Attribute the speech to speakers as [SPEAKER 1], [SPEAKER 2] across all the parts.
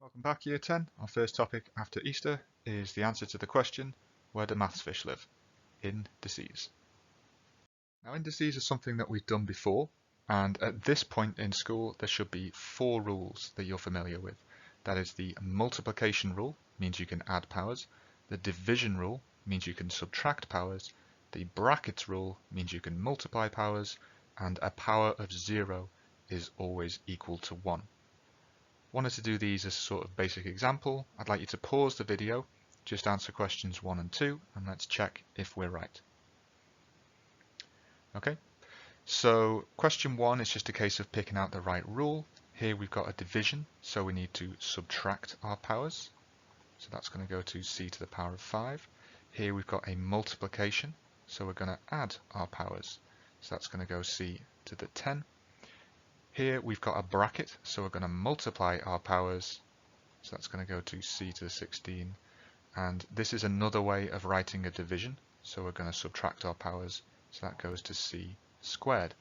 [SPEAKER 1] Welcome back, Year 10. Our first topic after Easter is the answer to the question, where do maths fish live? Indices. Now, indices are something that we've done before, and at this point in school there should be 4 rules that you're familiar with. That is, the multiplication rule, means you can add powers. The division rule means you can subtract powers. The brackets rule means you can multiply powers, and a power of 0 is always equal to 1. Wanted to do these as a sort of basic example. I'd like you to pause the video, just answer questions 1 and 2, and let's check if we're right. Okay, so question 1 is just a case of picking out the right rule. Here we've got a division, so we need to subtract our powers. So that's going to go to c to the power of 5. Here we've got a multiplication, so we're going to add our powers. So that's going to go c to the 10. Here we've got a bracket, so we're going to multiply our powers, so that's going to go to c to the 16, and this is another way of writing a division, so we're going to subtract our powers, so that goes to c squared.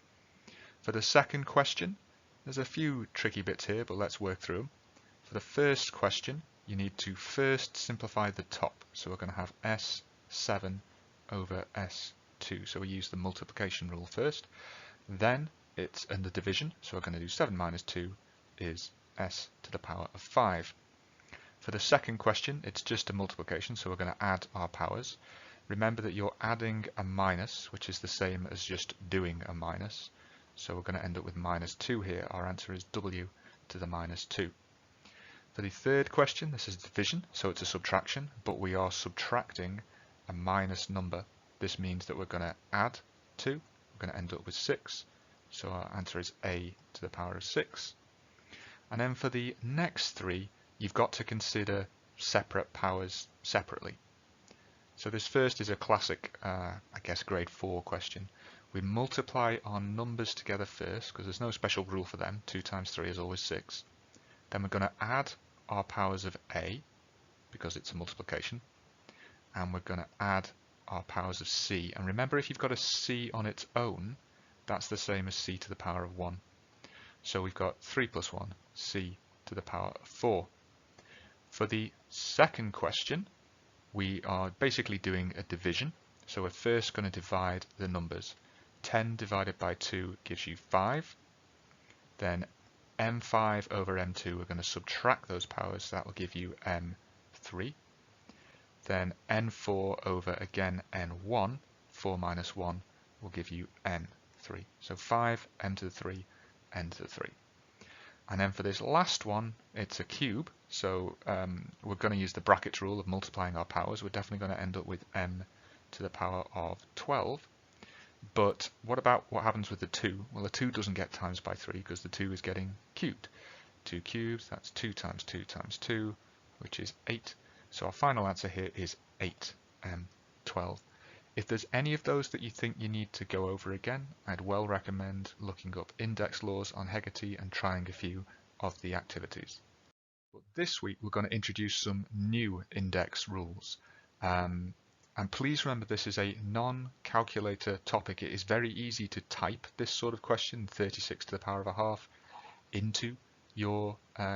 [SPEAKER 1] For the second question, there's a few tricky bits here, but let's work through them. For the first question, you need to first simplify the top, so we're going to have s7 over s2, so we use the multiplication rule first. Then it's in the division, so we're going to do 7 minus 2 is s to the power of 5. For the second question, it's just a multiplication, so we're going to add our powers. Remember that you're adding a minus, which is the same as just doing a minus. So we're going to end up with minus 2 here. Our answer is w to the minus 2. For the third question, this is division, so it's a subtraction, but we are subtracting a minus number. This means that we're going to add 2. We're going to end up with 6. So our answer is a to the power of 6. And then for the next 3, you've got to consider separate powers separately. So this first is a classic, I guess, grade 4 question. We multiply our numbers together first, because there's no special rule for them. 2 times 3 is always 6. Then we're going to add our powers of a, because it's a multiplication. And we're going to add our powers of c. And remember, if you've got a c on its own, that's the same as c to the power of 1. So we've got 3 plus 1, c to the power of 4. For the second question, we are basically doing a division. So we're first going to divide the numbers. 10 divided by 2 gives you 5. Then m5 over m2, we're going to subtract those powers, so that will give you m3. Then n4 over, again, n1, 4 minus 1, will give you n3. So 5, m to the 3, n to the 3. And then for this last one, it's a cube, so we're going to use the brackets rule of multiplying our powers. We're definitely going to end up with m to the power of 12. But what about what happens with the 2? Well, the 2 doesn't get times by 3 because the 2 is getting cubed. 2 cubes, that's 2 times 2 times 2, which is 8. So our final answer here is 8, 12. If there's any of those that you think you need to go over again, I'd well recommend looking up index laws on Hegarty and trying a few of the activities. But this week we're going to introduce some new index rules. And please remember, this is a non-calculator topic. It is very easy to type this sort of question, 36 to the power of a half, into your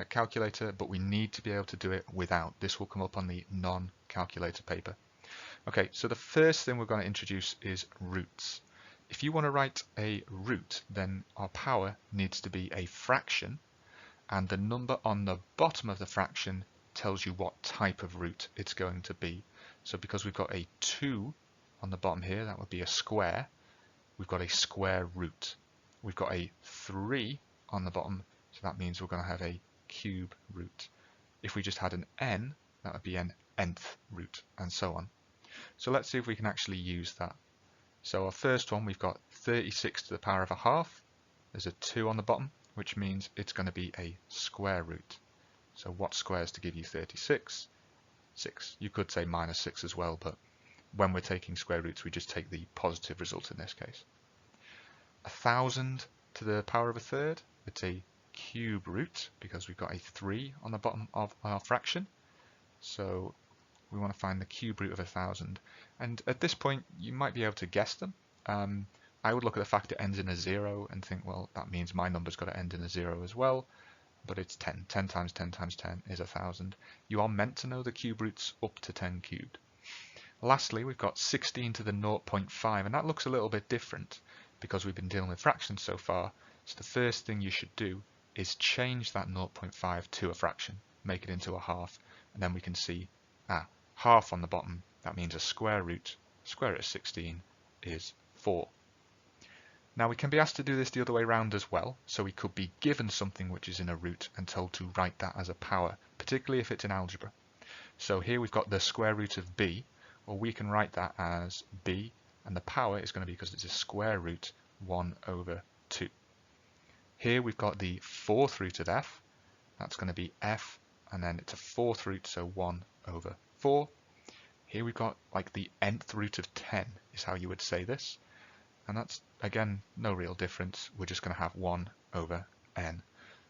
[SPEAKER 1] calculator, but we need to be able to do it without. This will come up on the non-calculator paper. Okay, so the first thing we're going to introduce is roots. If you want to write a root, then our power needs to be a fraction, and the number on the bottom of the fraction tells you what type of root it's going to be. So because we've got a 2 on the bottom here, that would be a square. We've got a square root. We've got a 3 on the bottom, so that means we're going to have a cube root. If we just had an n, that would be an nth root, and so on. So let's see if we can actually use that. So our first one, we've got 36 to the power of a half. There's a 2 on the bottom, which means it's going to be a square root. So what squares to give you 36? 6. You could say minus 6 as well, but when we're taking square roots, we just take the positive result in this case. 1,000 to the power of a third, it's a cube root because we've got a 3 on the bottom of our fraction. So we want to find the cube root of 1,000. And at this point, you might be able to guess them. I would look at the fact it ends in a 0 and think, well, that means my number's got to end in a 0 as well. but it's 10. 10 times 10 times 10 is 1000. You are meant to know the cube roots up to 10 cubed. Lastly, we've got 16 to the 0.5, and that looks a little bit different because we've been dealing with fractions so far. So the first thing you should do is change that 0.5 to a fraction, make it into a half, and then we can see half on the bottom. That means a square root. Square root of 16 is 4. Now we can be asked to do this the other way around as well, so we could be given something which is in a root and told to write that as a power, particularly if it's in algebra. So here we've got the square root of b. Well, we can write that as b, and the power is going to be, because it's a square root, 1 over 2. Here we've got the fourth root of f. That's going to be f, and then it's a fourth root, so 1 over 4. Here we've got like the nth root of 10 is how you would say this. And that's, again, no real difference. We're just going to have 1 over n.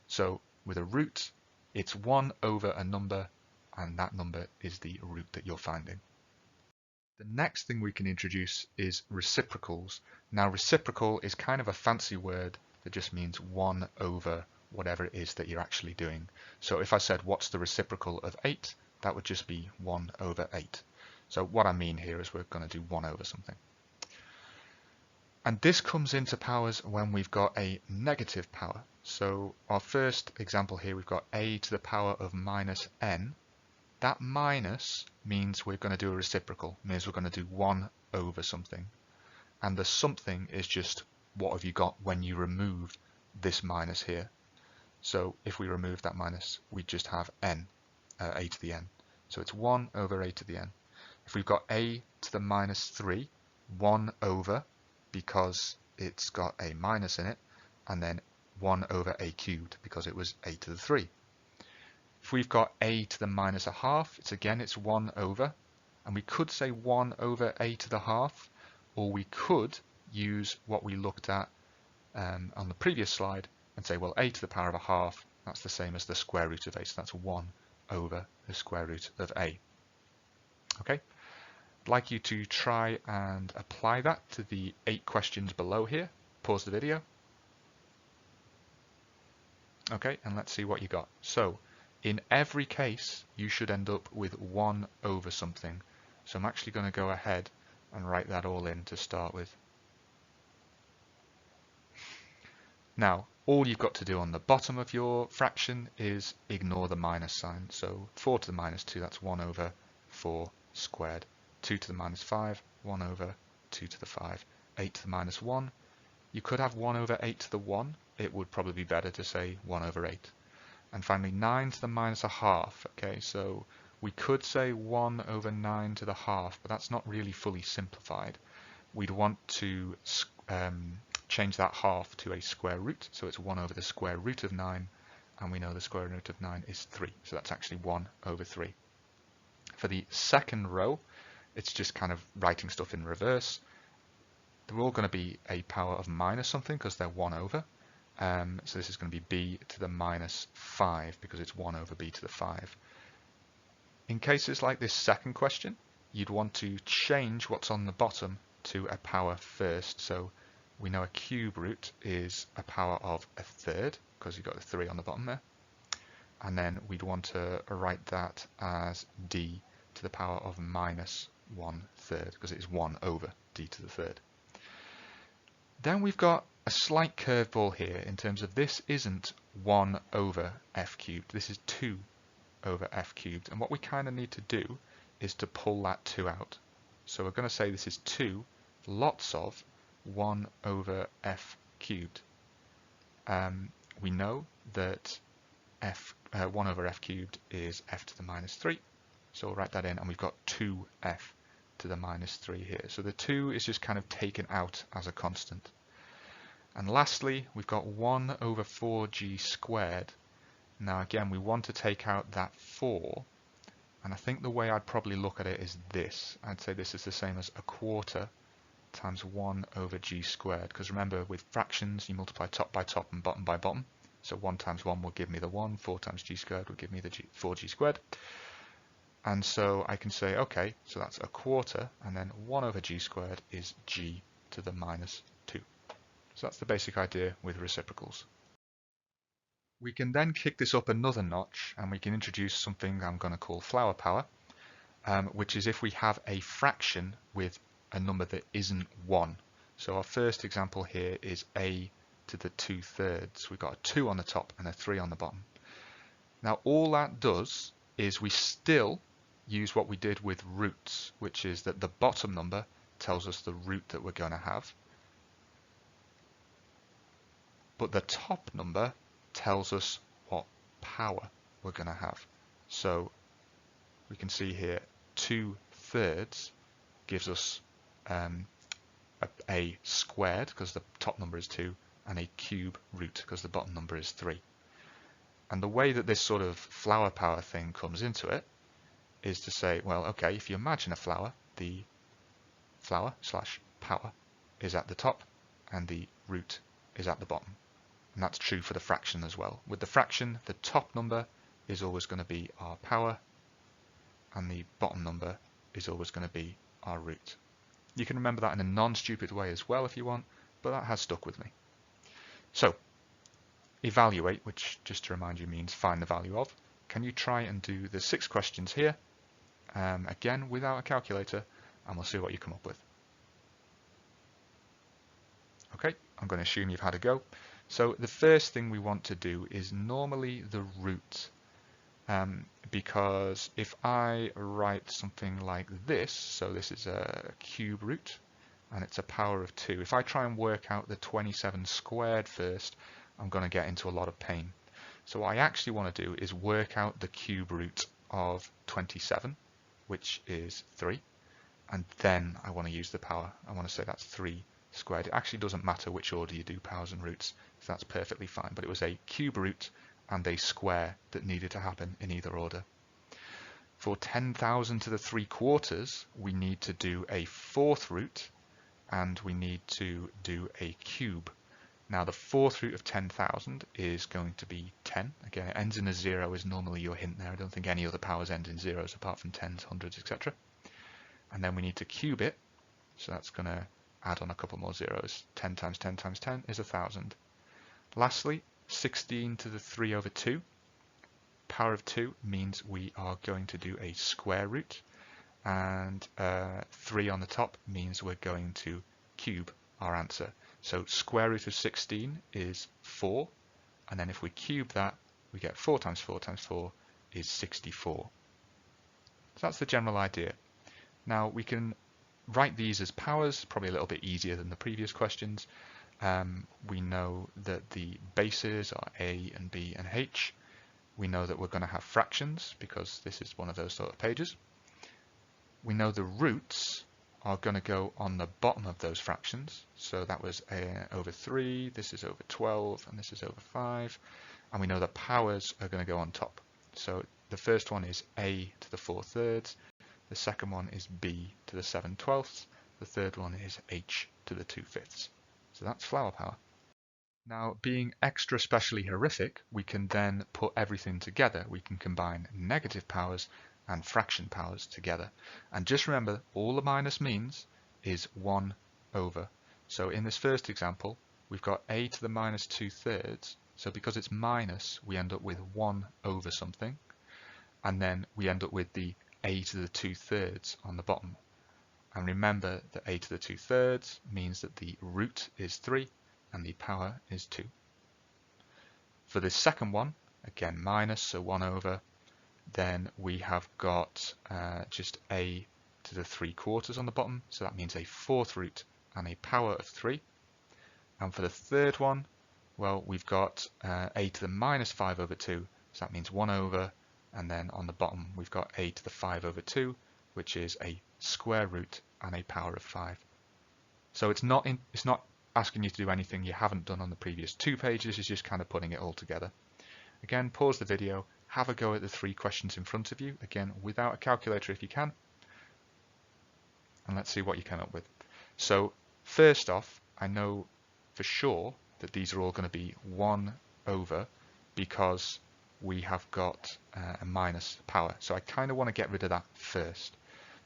[SPEAKER 1] So with a root, it's 1 over a number, and that number is the root that you're finding. The next thing we can introduce is reciprocals. Now, reciprocal is kind of a fancy word that just means 1 over whatever it is that you're actually doing. So if I said, what's the reciprocal of 8? That would just be 1 over 8. So what I mean here is we're going to do 1 over something. And this comes into powers when we've got a negative power. So our first example here, we've got a to the power of minus n. That minus means we're going to do a reciprocal, means we're going to do 1 over something. And the something is just what have you got when you remove this minus here. So if we remove that minus, we just have n, a to the n. So it's 1 over a to the n. If we've got a to the minus 3, 1 over, because it's got a minus in it, and then 1 over a cubed, because it was a to the 3. If we've got a to the minus a half, it's 1 over, and we could say 1 over a to the half, or we could use what we looked at on the previous slide and say, well, a to the power of a half, that's the same as the square root of a, so that's 1 over the square root of a. Okay, I'd like you to try and apply that to the 8 questions below here. Pause the video. Okay, and let's see what you got. So, in every case, you should end up with 1 over something. So I'm actually going to go ahead and write that all in to start with. Now, all you've got to do on the bottom of your fraction is ignore the minus sign. So 4 to the minus 2, that's 1 over 4 squared. 2 to the minus 5, 1 over 2 to the 5. 8 to the minus 1. You could have 1 over 8 to the 1. It would probably be better to say 1 over 8. And finally, 9 to the minus a half. Okay, so we could say 1 over 9 to the half, but that's not really fully simplified. We'd want to change that half to a square root, so it's 1 over the square root of 9, and we know the square root of 9 is 3, so that's actually 1 over 3. For the second row, it's just kind of writing stuff in reverse. They're all going to be a power of minus something because they're 1 over. So this is going to be b to the minus 5 because it's 1 over b to the 5. In cases like this second question, you'd want to change what's on the bottom to a power first. So we know a cube root is a power of a third because you've got the 3 on the bottom there. And then we'd want to write that as d to the power of minus 1/3 because it is 1 over d to the third. Then we've got a slight curveball here in terms of this isn't 1 over f cubed, this is 2 over f cubed, and what we kind of need to do is to pull that 2 out. So we're going to say this is 2 lots of 1 over f cubed. We know that 1 over f cubed is f to the minus 3, so we'll write that in, and we've got 2f to the minus 3 here. So the 2 is just kind of taken out as a constant. And lastly, we've got 1 over 4g squared. Now again, we want to take out that 4, and I think the way I'd probably look at it is this. I'd say this is the same as a quarter times 1 over g squared, because remember with fractions you multiply top by top and bottom by bottom. So 1 times 1 will give me the 1, 4 times g squared will give me the 4g squared. And so I can say, okay, so that's a quarter, and then 1 over g squared is g to the minus 2. So that's the basic idea with reciprocals. We can then kick this up another notch and we can introduce something I'm going to call flower power, which is if we have a fraction with a number that isn't 1. So our first example here is a to the 2/3. We've got a 2 on the top and a 3 on the bottom. Now all that does is we still use what we did with roots, which is that the bottom number tells us the root that we're going to have, but the top number tells us what power we're going to have. So we can see here 2/3 gives us a squared because the top number is 2 and a cube root because the bottom number is 3. And the way that this sort of flower power thing comes into it is to say, well, okay, if you imagine a flower, the flower / power is at the top and the root is at the bottom. And that's true for the fraction as well. With the fraction, the top number is always going to be our power and the bottom number is always going to be our root. You can remember that in a non-stupid way as well if you want, but that has stuck with me. So, evaluate, which just to remind you means find the value of. Can you try and do the 6 questions here, again without a calculator, and we'll see what you come up with. Okay, I'm going to assume you've had a go. So the first thing we want to do is normally the root, because if I write something like this, so this is a cube root and it's a power of 2. If I try and work out the 27 squared first, I'm going to get into a lot of pain. So what I actually want to do is work out the cube root of 27, which is 3, and then I want to use the power. I want to say that's 3 squared. It actually doesn't matter which order you do powers and roots, so that's perfectly fine, but it was a cube root and a square that needed to happen in either order. For 10,000 to the 3/4, we need to do a 4th root and we need to do a cube. Now the 4th root of 10,000 is going to be 10. Again, it ends in a 0 is normally your hint there. I don't think any other powers end in zeros apart from 10s, 100s, etc. And then we need to cube it, so that's going to add on a couple more zeros. 10 times 10 times 10 is 1,000. Lastly, 16 to the 3/2. Power of 2 means we are going to do a square root, and 3 on the top means we're going to cube our answer. So square root of 16 is 4, and then if we cube that, we get 4 times 4 times 4 is 64. So that's the general idea. Now we can write these as powers, probably a little bit easier than the previous questions. We know that the bases are a and b and h. We know that we're going to have fractions because this is one of those sort of pages. We know the roots are going to go on the bottom of those fractions. So that was over 3, this is over 12, and this is over 5. And we know the powers are going to go on top. So the first one is a to the 4/3. The second one is b to the 7/12. The third one is h to the 2/5. So that's flower power. Now, being extra specially horrific, we can then put everything together. We can combine negative powers and fraction powers together. And just remember, all the minus means is 1 over. So in this first example, we've got a to the minus 2/3. So because it's minus, we end up with 1 over something. And then we end up with the a to the 2/3 on the bottom. And remember that a to the 2/3 means that the root is 3 and the power is 2. For this second one, again minus, so 1 over, then we have got just a to the 3/4 on the bottom, so that means a 4th root and a power of 3. And for the third one, well, we've got a to the minus 5/2, so that means 1 over, and then on the bottom we've got a to the 5/2, which is a square root and a power of 5. So it's not asking you to do anything you haven't done on the previous 2 pages, it's just kind of putting it all together. Again, pause the video, have a go at the 3 questions in front of you, again without a calculator if you can, and let's see what you come up with. So first off, I know for sure that these are all going to be 1 over because we have got a minus power. So I kind of want to get rid of that first.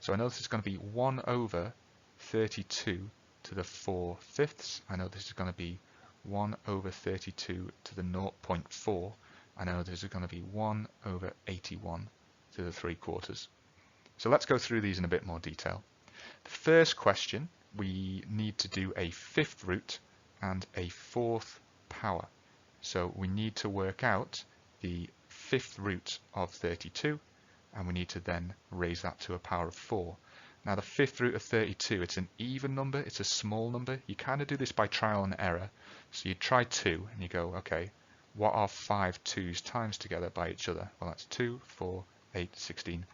[SPEAKER 1] So I know this is going to be 1 over 32 to the 4/5. I know this is going to be 1 over 32 to the 0.4. I know this is going to be 1 over 81 to the 3/4. So let's go through these in a bit more detail. The first question, we need to do a fifth root and a fourth power. So we need to work out the fifth root of 32, and we need to then raise that to a power of 4. Now the fifth root of 32, it's an even number, it's a small number. You kind of do this by trial and error. So you try 2 and you go, okay, what are 5 2's times together by each other? Well, that's 2, 4, 8, 16,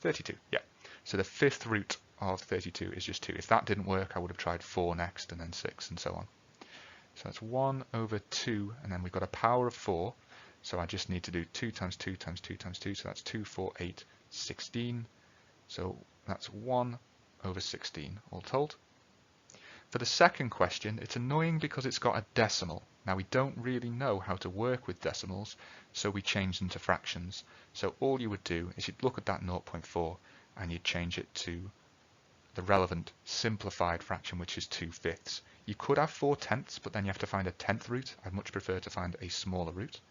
[SPEAKER 1] 32. Yeah. So the fifth root of 32 is just 2. If that didn't work, I would have tried 4 next and then 6 and so on. So that's 1 over 2, and then we've got a power of 4. So I just need to do 2 times 2 times 2 times 2. So that's 2, 4, 8, 16. So that's 1 over 16 all told. For the second question, it's annoying because it's got a decimal. Now we don't really know how to work with decimals, so we change them to fractions. So all you would do is you'd look at that 0.4 and you'd change it to the relevant simplified fraction, which is 2/5. You could have 4/10, but then you have to find a 10th root. I'd much prefer to find a smaller root.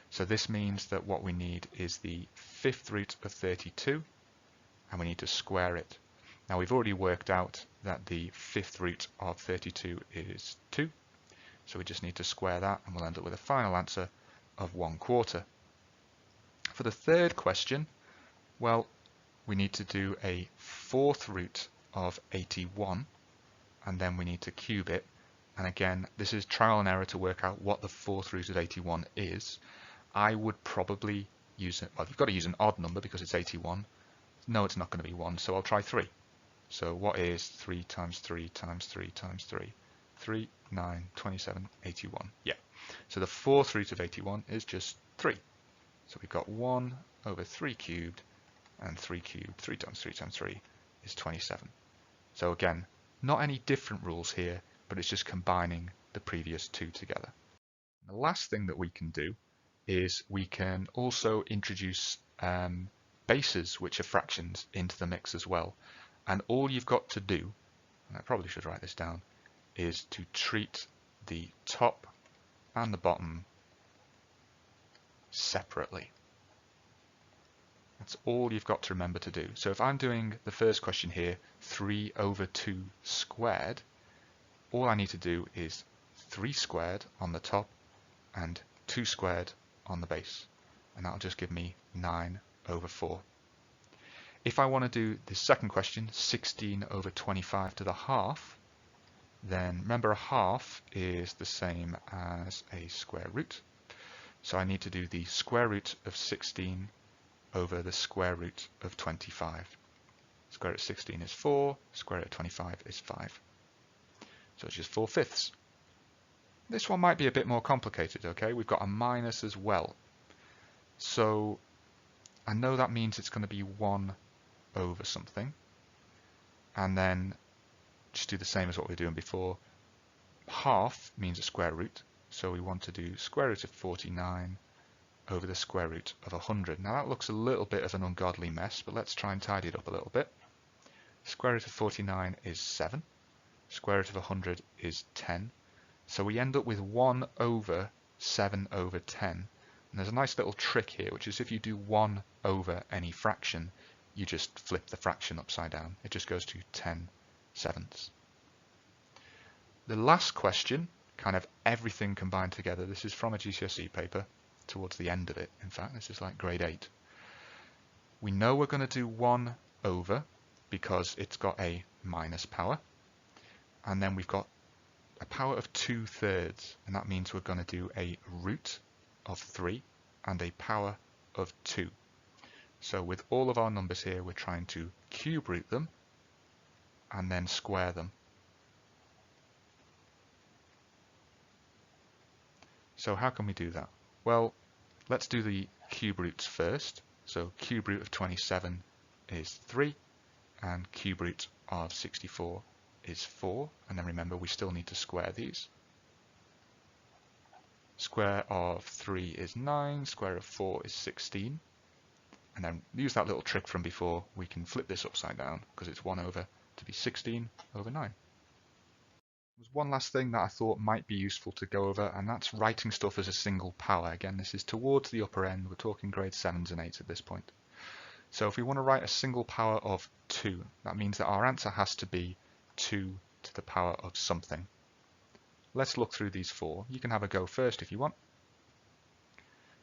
[SPEAKER 1] So this means that what we need is the fifth root of 32, and we need to square it. Now we've already worked out that the fifth root of 32 is 2, so we just need to square that, and we'll end up with a final answer of 1/4. For the third question, well, we need to do a fourth root of 81, and then we need to cube it. And again, this is trial and error to work out what the fourth root of 81 is. I would probably use it, well, you've got to use an odd number because it's 81. No, it's not going to be 1, so I'll try 3. So what is 3 times 3 times 3 times 3? 3, 9, 27, 81. Yeah. So the fourth root of 81 is just 3. So we've got 1 over 3 cubed, and 3 cubed, 3 times 3 times 3 is 27. So again, not any different rules here, but it's just combining the previous two together. The last thing that we can do is we can also introduce bases, which are fractions, into the mix as well. And all you've got to do, and I probably should write this down, is to treat the top and the bottom separately. That's all you've got to remember to do. So if I'm doing the first question here, 3 over 2 squared, all I need to do is 3 squared on the top and 2 squared on the base. And that'll just give me 9 over 4. If I want to do the second question, 16 over 25 to the half, then remember a half is the same as a square root. So I need to do the square root of 16 over the square root of 25. Square root of 16 is 4, square root of 25 is 5. So it's just 4/5. This one might be a bit more complicated, okay? We've got a minus as well. So I know that means it's going to be 1 over something. And then just do the same as what we were doing before. Half means a square root. So we want to do square root of 49 over the square root of 100. Now that looks a little bit of an ungodly mess, but let's try and tidy it up a little bit. Square root of 49 is 7. Square root of 100 is 10. So we end up with 1 over 7 over 10. And there's a nice little trick here, which is if you do 1 over any fraction, you just flip the fraction upside down. It just goes to 10/7. The last question, kind of everything combined together, this is from a GCSE paper, towards the end of it, in fact, this is like grade 8. We know we're going to do 1 over because it's got a minus power, and then we've got a power of 2/3, and that means we're going to do a root of 3 and a power of 2. So with all of our numbers here, we're trying to cube root them and then square them. So how can we do that? Well, let's do the cube roots first. So cube root of 27 is 3, and cube root of 64 is 4. And then remember, we still need to square these. Square of 3 is 9, square of 4 is 16. And then use that little trick from before, we can flip this upside down because it's 1 over to be 16 over 9. There's one last thing that I thought might be useful to go over, and that's writing stuff as a single power. Again, this is towards the upper end. We're talking grade 7s and 8s at this point. So if we want to write a single power of 2, that means that our answer has to be 2 to the power of something. Let's look through these 4. You can have a go first if you want.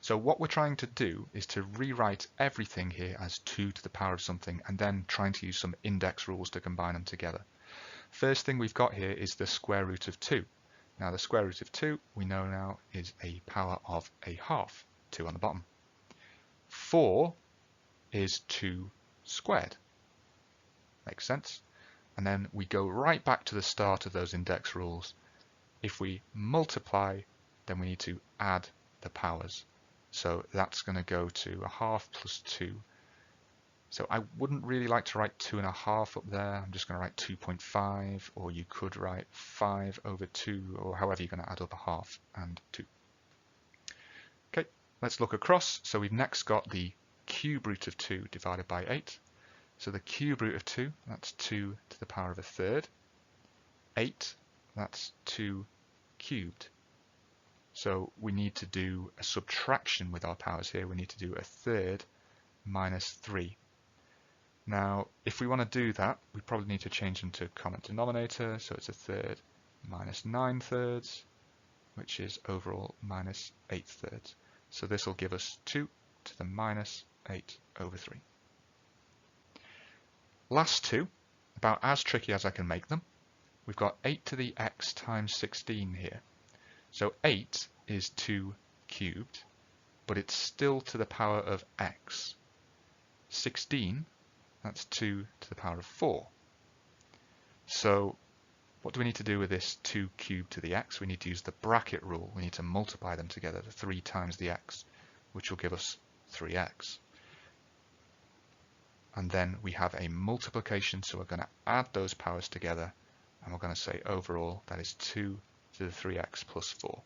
[SPEAKER 1] So what we're trying to do is to rewrite everything here as 2 to the power of something, and then trying to use some index rules to combine them together. First thing we've got here is the square root of 2. Now the square root of 2 we know now is a power of a half, 2 on the bottom. 4 is 2 squared. Makes sense. And then we go right back to the start of those index rules. If we multiply, then we need to add the powers. So that's going to go to a half plus 2. So I wouldn't really like to write 2.5 up there. I'm just going to write 2.5, or you could write 5 over 2, or however you're going to add up a half and 2. Okay, let's look across. So we've next got the cube root of 2 divided by 8. So the cube root of 2, that's 2 to the power of a third. 8, that's 2 cubed. So we need to do a subtraction with our powers here. We need to do a third minus 3. Now, if we want to do that, we probably need to change them to common denominator. So it's a third minus 9 thirds, which is overall minus 8 thirds. So this will give us 2 to the minus 8 over 3. Last two, about as tricky as I can make them. We've got 8 to the x times 16 here. So 8 is 2 cubed, but it's still to the power of x. 16, that's 2 to the power of 4. So what do we need to do with this 2 cubed to the x? We need to use the bracket rule. We need to multiply them together, the 3 times the x, which will give us 3x. And then we have a multiplication, so we're going to add those powers together, and we're going to say overall that is 2 to the 3x plus 4.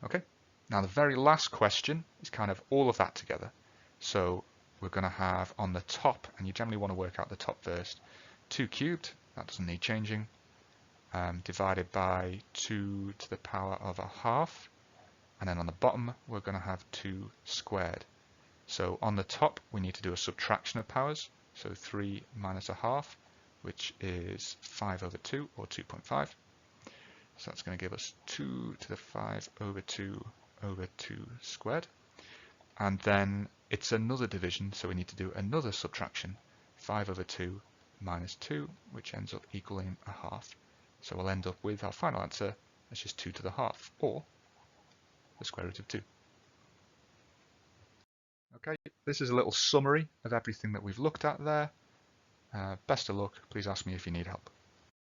[SPEAKER 1] Okay, now the very last question is kind of all of that together. So we're going to have on the top, and you generally want to work out the top first, 2 cubed, that doesn't need changing, divided by 2 to the power of a half, and then on the bottom we're going to have 2 squared. So on the top we need to do a subtraction of powers, so 3 minus a half, which is 5 over 2, or 2.5. So that's going to give us 2 to the 5 over 2 squared. And then it's another division, so we need to do another subtraction, 5 over 2 minus 2, which ends up equaling a half. So we'll end up with our final answer, that's just 2 to the half, or the square root of 2. Okay, this is a little summary of everything that we've looked at there. Best of luck. Please ask me if you need help.